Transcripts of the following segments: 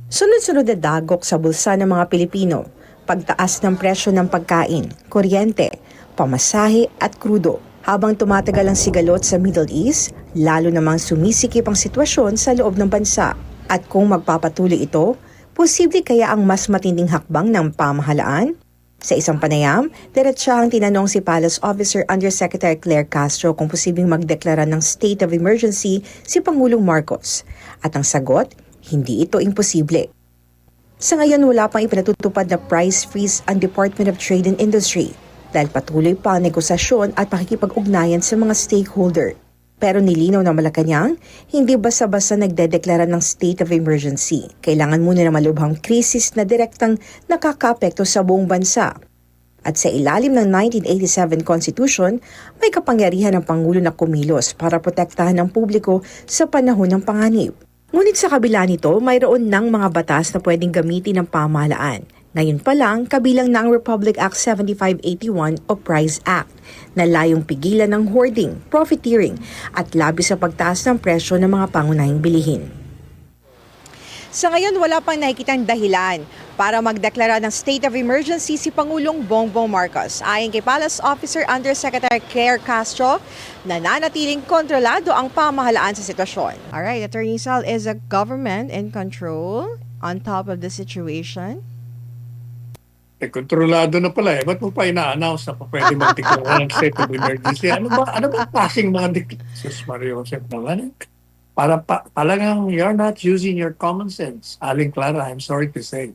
Sunod-sunod na dagok sa bulsa ng mga Pilipino, pagtaas ng presyo ng pagkain, kuryente, pamasahe at krudo. Habang tumatagal ang sigalot sa Middle East, lalo namang sumisikip ang sitwasyon sa loob ng bansa. At kung magpapatuloy ito, posible kaya ang mas matinding hakbang ng pamahalaan? Sa isang panayam, diretsahang tinanong si Palace Officer Undersecretary Claire Castro kung posibleng magdeklara ng state of emergency si Pangulong Marcos. At ang sagot, hindi ito imposible. Sa ngayon wala pang ipinatutupad na price freeze ang Department of Trade and Industry dahil patuloy pa ang negosasyon at pakikipag-ugnayan sa mga stakeholder. Pero nilinaw ng Malacanang, hindi basta-basta nagdedeklara ng state of emergency. Kailangan muna na malubhang krisis na direktang nakakaapekto sa buong bansa. At sa ilalim ng 1987 Constitution, may kapangyarihan ng Pangulo na kumilos para protektahan ng publiko sa panahon ng panganib. Ngunit sa kabila nito, mayroon ng mga batas na pwedeng gamitin ng pamahalaan. Ngayon pa lang, kabilang na ang Republic Act 7581 o PRIZE Act na layong pigilan ng hoarding, profiteering at labis sa pagtaas ng presyo ng mga pangunahing bilihin. Sa ngayon, wala pang nakikitang dahilan para magdeklara ng state of emergency si Pangulong Bongbong Marcos. Ayon kay Palace Officer Undersecretary Claire Castro, nananatiling kontrolado ang pamahalaan sa sitwasyon. Alright, Attorney Sal, is the government in control on top of the situation? Kontrolado na pala eh. Ba't mo pa ina-announce na pa pwede magdeklara ng state of emergency? Ano ba klaseng mga declarations, Mario Josep naman? Talagang you're not using your common sense. Aling Clara, I'm sorry to say.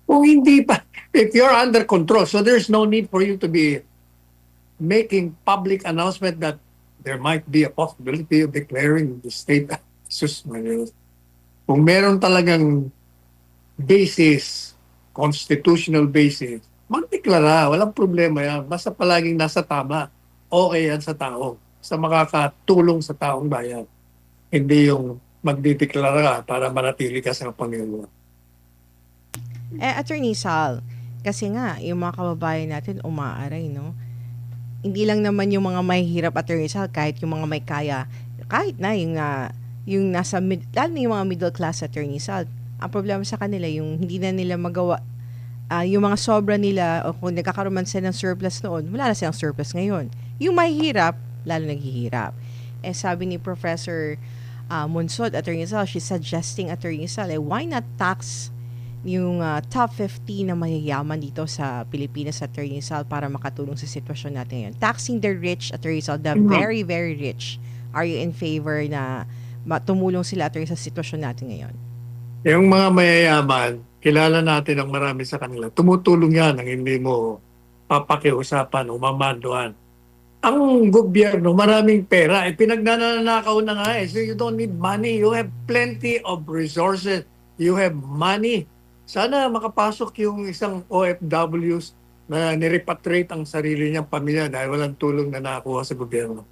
Kung hindi pa, if you're under control, so there's no need for you to be making public announcement that there might be a possibility of declaring the state. Sus, Mario. Kung meron talagang basis, constitutional basis, magdeklara, walang problema yan. Basta palaging nasa tama. Okay yan sa tao. Sa makakatulong sa taong bayan. Hindi yung magdideklara ka para manatili ka sa Panginoon. Attorney Sal, kasi nga, yung mga kababayan natin umaaray, no? Hindi lang naman yung mga mahihirap, Attorney Sal, kahit yung mga may kaya, kahit na yung nasa, lalo na yung mga middle class, Attorney Sal, ang problema sa kanila, yung hindi na nila magawa, yung mga sobra nila, o kung nagkakaroon man sila ng surplus noon, wala na silang surplus ngayon. Yung mahihirap, lalo naghihirap. Sabi ni Professor Monsod, Attorney Sal, she's suggesting, Attorney Sal, why not tax yung top 50 na mayayaman dito sa Pilipinas, Attorney Sal, para makatulong sa sitwasyon natin ngayon. Taxing the rich, Attorney Sal, the very, very rich. Are you in favor na tumulong sila, Attorney, sa sitwasyon natin ngayon? Yung mga mayayaman, kilala natin ang marami sa kanila. Tumutulong yan ang hindi mo papakiusapan o mamanduan. Ang gobyerno, maraming pera. Pinagnanakaw na nga eh. So you don't need money. You have plenty of resources. You have money. Sana makapasok yung isang OFWs na nirepatriate ang sarili niyang pamilya dahil walang tulong na nakuha sa gobyerno.